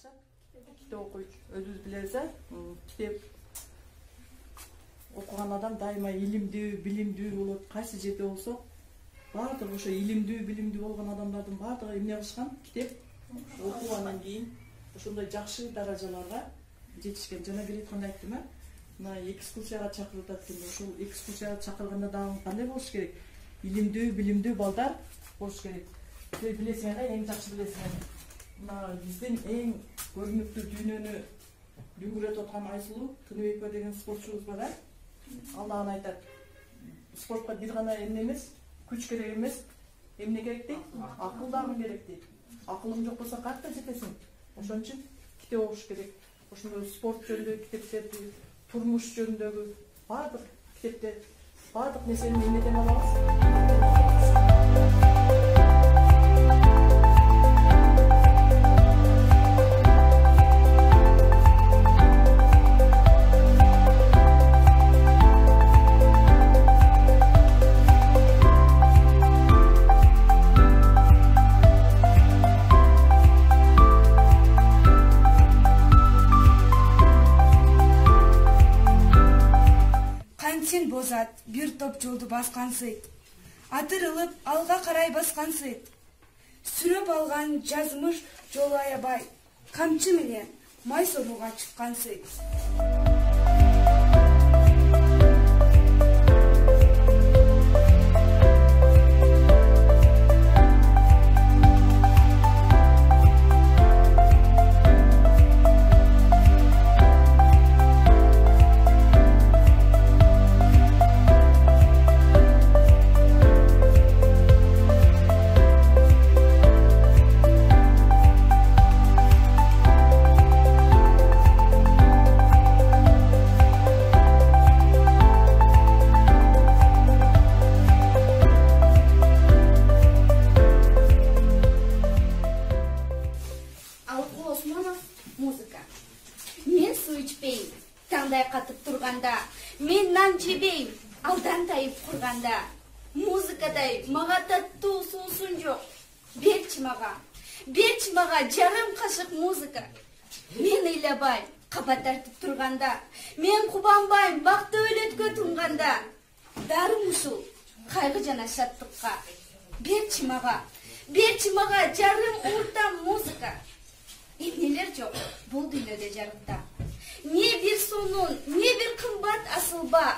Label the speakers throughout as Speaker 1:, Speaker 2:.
Speaker 1: максат китеп окуйт. Өзүбүз билебиз, китеп окуган адам дайыма илимдүү, билимдүү болот. Кайсы жерде болсо, баардыгы ошо илимдүү, билимдүү болгон адамдардын баардыгы эмне кылышкан? Китеп окугандан кийин ошондой жакшы даражаларга жетишкен. Жана бир айтканда айттым, мына экскурсияга чакырып атканда, ошол экскурсияга чакырганда дагы кандай болуш керек? Илимдүү, билимдүү балдар болуш керек. Сиз билесиңер, эң жакшы билесиңер. Мына биздин эң көрүнүктүү дүйнөнү дүңгүрөтүп аткан Айсулуу Тыныбекова деген спортчубуз бар. Ал дагы айтат. Спортко бир гана эмне эмес, күч керек эмес, эмне керек дейт? Акыл дагы керек дейт. Акылың жок болсо каякта жетесиң? Ошон үчүн китеп окуш керек. Ошондой спорт жөнүндөгү китептерди, турмуш жөнүндөгү баардык китептер, баардык нерсени эмнеден алабыз?
Speaker 2: Бозат бир топ жолду баскансыйт. Атырылып алга карай баскансыйт. Сүрөп алган жазмыш жол аябай, камчы менен май сорууга чыккансыйт.
Speaker 3: Мен суу ичпейм, таңдай катып турганда, мен нан жебейм, алдан тайып курганда. Музыкадай мага таттуу суусун жок. Берчи мага жарым кашык музыка. Мен ыйлабайм, кабат тартып турганда, мен кубанбайм, бакты өлөткө тунганда. Дарым ушул кайгы жана шаттыкка. Берчи мага жарым уртам музыка. Эмнелер жок бул дүйнөдө жарыкта. Не бир сонун, не бир кымбат асылба.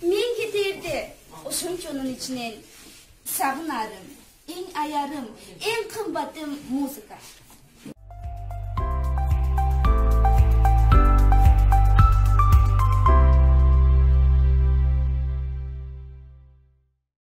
Speaker 3: Мен кетерде ошончонун ичинен сагынарым, эң аярым, эң кымбатым музыка.